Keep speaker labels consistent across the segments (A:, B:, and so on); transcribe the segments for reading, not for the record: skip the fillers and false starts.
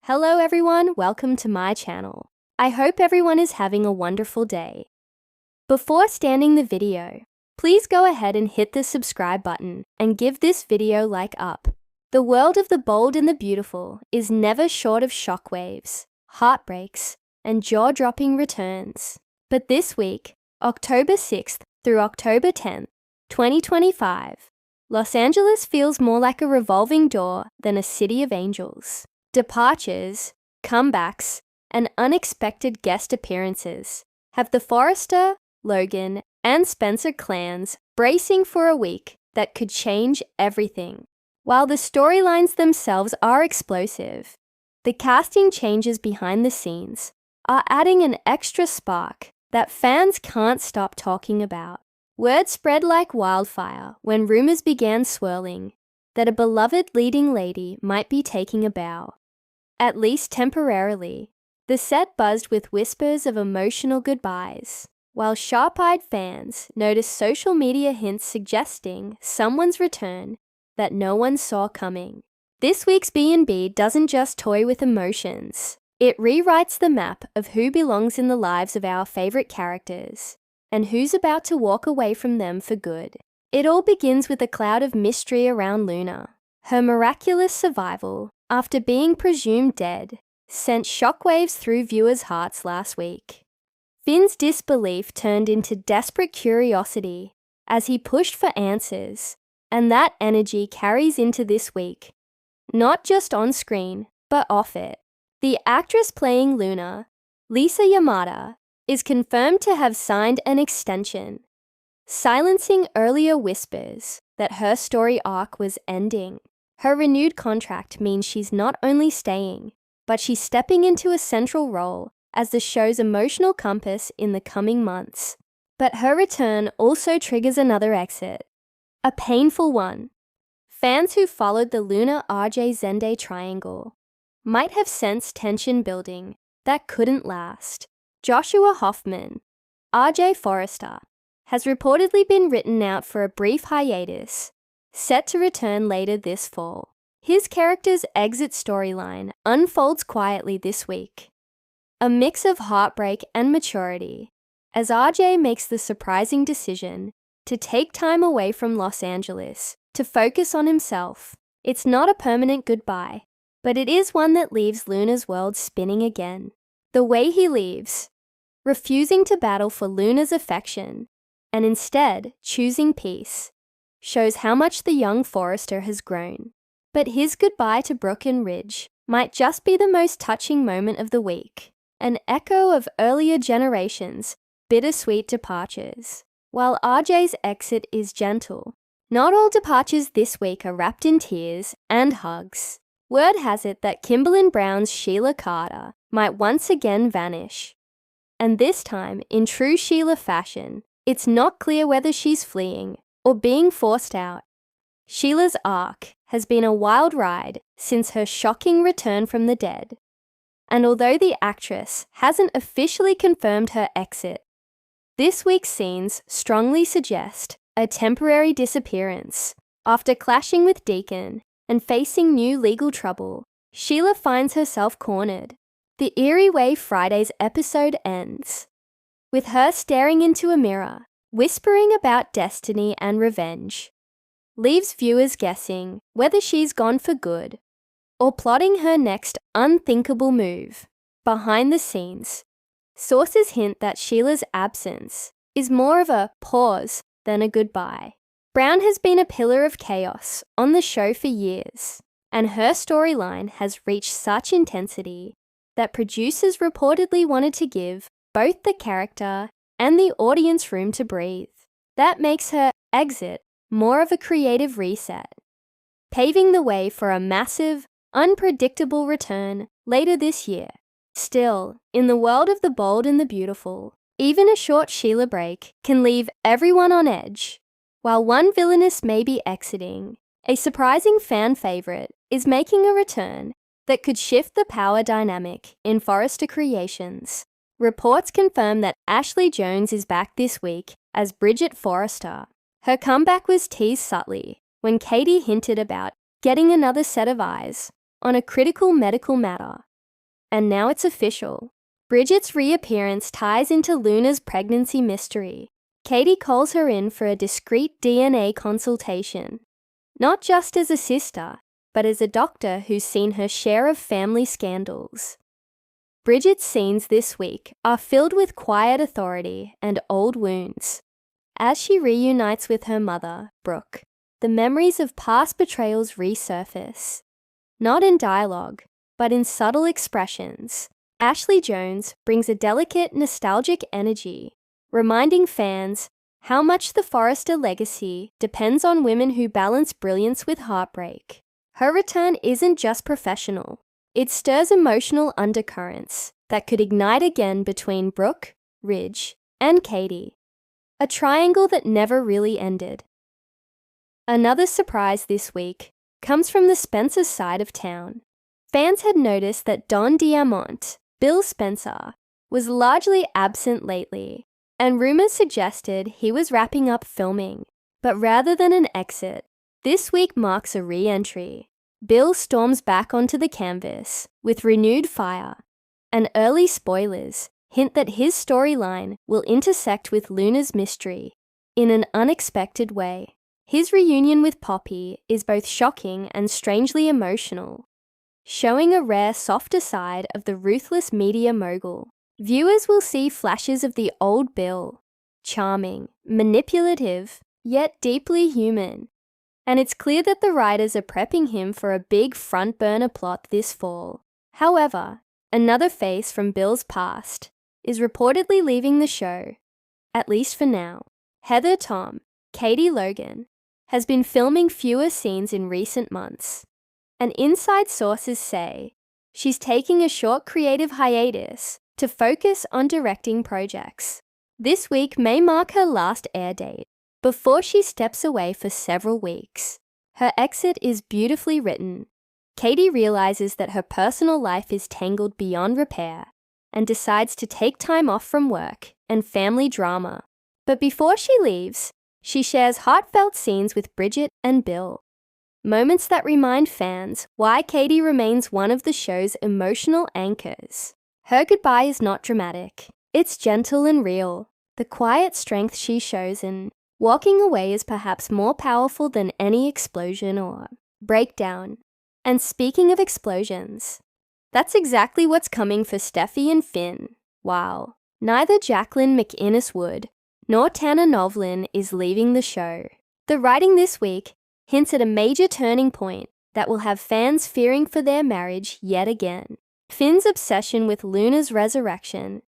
A: Hello everyone, welcome to my channel. I hope everyone is having a wonderful day. Before starting the video, please go ahead and hit the subscribe button and give this video like up. The world of the bold and the beautiful is never short of shockwaves, heartbreaks, and jaw-dropping returns. But this week, October 6th through October 10th, 2025, Los Angeles feels more like a revolving door than a city of angels. Departures, comebacks, and unexpected guest appearances have the Forrester, Logan, and Spencer clans bracing for a week that could change everything. While the storylines themselves are explosive, the casting changes behind the scenes are adding an extra spark that fans can't stop talking about. Word spread like wildfire when rumors began swirling that a beloved leading lady might be taking a bow. At least temporarily, the set buzzed with whispers of emotional goodbyes, while sharp-eyed fans noticed social media hints suggesting someone's return that no one saw coming. This week's B&B doesn't just toy with emotions. It rewrites the map of who belongs in the lives of our favorite characters and who's about to walk away from them for good. It all begins with a cloud of mystery around Luna. Her miraculous survival, after being presumed dead, sent shockwaves through viewers' hearts last week. Finn's disbelief turned into desperate curiosity as he pushed for answers, and that energy carries into this week, not just on screen, but off it. The actress playing Luna, Lisa Yamada, is confirmed to have signed an extension, silencing earlier whispers that her story arc was ending. Her renewed contract means she's not only staying, but she's stepping into a central role as the show's emotional compass in the coming months. But her return also triggers another exit, a painful one. Fans who followed the Luna RJ Zende triangle might have sensed tension building that couldn't last. Joshua Hoffman, RJ Forrester, has reportedly been written out for a brief hiatus, set to return later this fall. His character's exit storyline unfolds quietly this week, a mix of heartbreak and maturity, as RJ makes the surprising decision to take time away from Los Angeles to focus on himself. It's not a permanent goodbye, but it is one that leaves Luna's world spinning again. The way he leaves, refusing to battle for Luna's affection and instead choosing peace, shows how much the young Forrester has grown. But his goodbye to Brooklyn Ridge might just be the most touching moment of the week, an echo of earlier generations' bittersweet departures. While RJ's exit is gentle, not all departures this week are wrapped in tears and hugs. Word has it that Kimberlin Brown's Sheila Carter might once again vanish. And this time, in true Sheila fashion, it's not clear whether she's fleeing or being forced out. Sheila's arc has been a wild ride since her shocking return from the dead. And although the actress hasn't officially confirmed her exit, this week's scenes strongly suggest a temporary disappearance. After clashing with Deacon and facing new legal trouble, Sheila finds herself cornered. The eerie way Friday's episode ends, with her staring into a mirror, whispering about destiny and revenge, leaves viewers guessing whether she's gone for good or plotting her next unthinkable move. Behind the scenes, sources hint that Sheila's absence is more of a pause than a goodbye. Brown has been a pillar of chaos on the show for years, and her storyline has reached such intensity that producers reportedly wanted to give both the character and the audience room to breathe. That makes her exit more of a creative reset, paving the way for a massive, unpredictable return later this year. Still, in the world of the bold and the beautiful, even a short Sheila break can leave everyone on edge. While one villainess may be exiting, a surprising fan favorite is making a return that could shift the power dynamic in Forrester Creations. Reports confirm that Ashley Jones is back this week as Bridget Forrester. Her comeback was teased subtly when Katie hinted about getting another set of eyes on a critical medical matter. And now it's official. Bridget's reappearance ties into Luna's pregnancy mystery. Katie calls her in for a discreet DNA consultation. Not just as a sister, but as a doctor who's seen her share of family scandals. Bridget's scenes this week are filled with quiet authority and old wounds. As she reunites with her mother, Brooke, the memories of past betrayals resurface. Not in dialogue, but in subtle expressions. Ashley Jones brings a delicate, nostalgic energy, reminding fans how much the Forrester legacy depends on women who balance brilliance with heartbreak. Her return isn't just professional. It stirs emotional undercurrents that could ignite again between Brooke, Ridge, and Katie. A triangle that never really ended. Another surprise this week comes from the Spencer side of town. Fans had noticed that Don Diamont, Bill Spencer, was largely absent lately, and rumors suggested he was wrapping up filming. But rather than an exit, this week marks a re-entry. Bill storms back onto the canvas with renewed fire, and early spoilers hint that his storyline will intersect with Luna's mystery in an unexpected way. His reunion with Poppy is both shocking and strangely emotional, showing a rare, softer side of the ruthless media mogul. Viewers will see flashes of the old Bill, charming, manipulative, yet deeply human. And it's clear that the writers are prepping him for a big front-burner plot this fall. However, another face from Bill's past is reportedly leaving the show, at least for now. Heather Tom, Katie Logan, has been filming fewer scenes in recent months, and inside sources say she's taking a short creative hiatus to focus on directing projects. This week may mark her last air date, before she steps away for several weeks. Her exit is beautifully written. Katie realizes that her personal life is tangled beyond repair and decides to take time off from work and family drama. But before she leaves, she shares heartfelt scenes with Bridget and Bill. Moments that remind fans why Katie remains one of the show's emotional anchors. Her goodbye is not dramatic. It's gentle and real. The quiet strength she shows in walking away is perhaps more powerful than any explosion or breakdown. And speaking of explosions, that's exactly what's coming for Steffi and Finn. Wow. Neither Jacqueline McInnes Wood nor Tanner Novlin is leaving the show. The writing this week hints at a major turning point that will have fans fearing for their marriage yet again. Finn's obsession with Luna's resurrection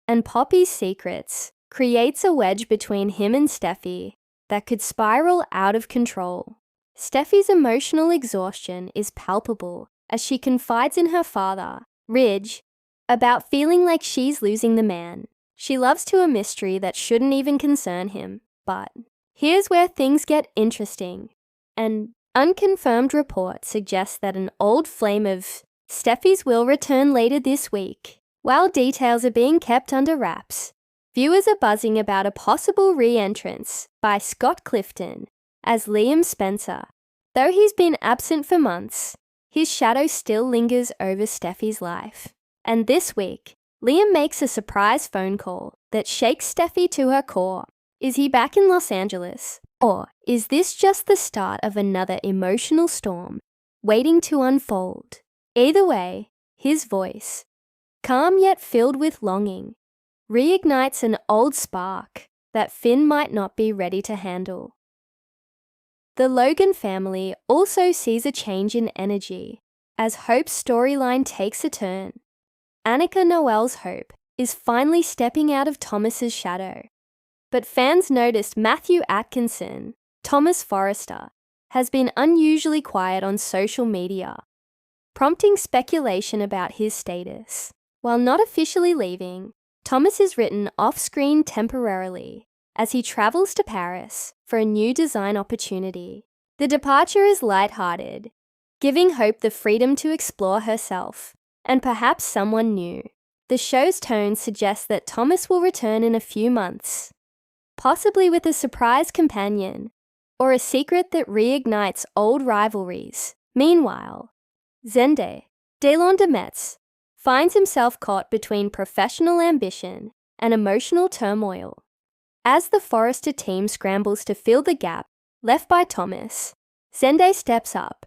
A: and Poppy's secrets creates a wedge between him and Steffi that could spiral out of control. Steffi's emotional exhaustion is palpable as she confides in her father, Ridge, about feeling like she's losing the man. She loves to a mystery that shouldn't even concern him, but here's where things get interesting. An unconfirmed report suggests that an old flame of Steffi's will return later this week. While details are being kept under wraps, viewers are buzzing about a possible re-entrance by Scott Clifton as Liam Spencer. Though he's been absent for months, his shadow still lingers over Steffi's life. And this week, Liam makes a surprise phone call that shakes Steffi to her core. Is he back in Los Angeles? Or is this just the start of another emotional storm waiting to unfold? Either way, his voice, calm yet filled with longing, reignites an old spark that Finn might not be ready to handle. The Logan family also sees a change in energy as Hope's storyline takes a turn. Annika Noel's Hope is finally stepping out of Thomas's shadow. But fans noticed Matthew Atkinson, Thomas Forrester, has been unusually quiet on social media, prompting speculation about his status. While not officially leaving, Thomas is written off-screen temporarily as he travels to Paris for a new design opportunity. The departure is lighthearted, giving Hope the freedom to explore herself and perhaps someone new. The show's tone suggests that Thomas will return in a few months, possibly with a surprise companion or a secret that reignites old rivalries. Meanwhile, Zende, Delon de Metz, finds himself caught between professional ambition and emotional turmoil. As the Forrester team scrambles to fill the gap left by Thomas, Zende steps up.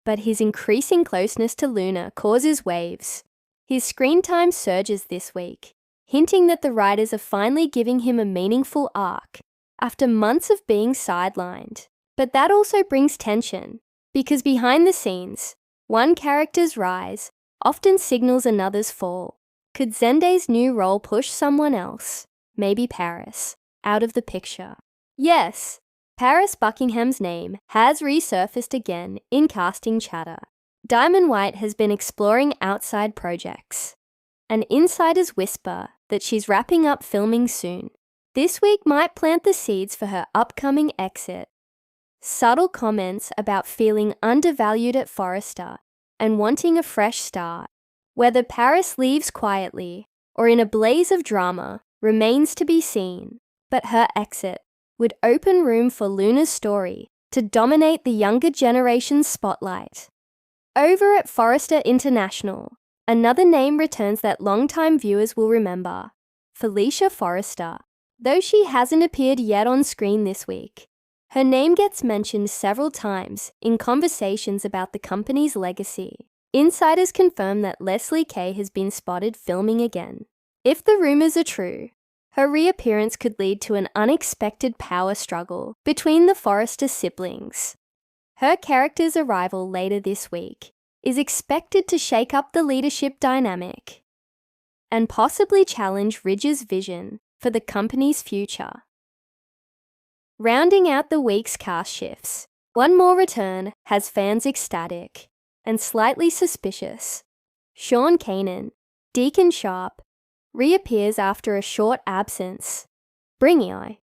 A: But his increasing closeness to Luna causes waves. His screen time surges this week, hinting that the writers are finally giving him a meaningful arc after months of being sidelined. But that also brings tension, because behind the scenes, one character's rise often signals another's fall. Could Zende's new role push someone else, maybe Paris, out of the picture? Yes, Paris Buckingham's name has resurfaced again in casting chatter. Diamond White has been exploring outside projects. An insider's whisper that she's wrapping up filming soon. This week might plant the seeds for her upcoming exit. Subtle comments about feeling undervalued at Forrester and wanting a fresh start. Whether Paris leaves quietly or in a blaze of drama remains to be seen, but her exit would open room for Luna's story to dominate the younger generation's spotlight. Over at Forrester International, another name returns that longtime viewers will remember, Felicia Forrester. Though she hasn't appeared yet on screen this week, her name gets mentioned several times in conversations about the company's legacy. Insiders confirm that Leslie Kay has been spotted filming again. If the rumors are true, her reappearance could lead to an unexpected power struggle between the Forrester siblings. Her character's arrival later this week is expected to shake up the leadership dynamic and possibly challenge Ridge's vision for the company's future. Rounding out the week's cast shifts, one more return has fans ecstatic and slightly suspicious. Sean Kanan, Deacon Sharp, reappears after a short absence. Bringy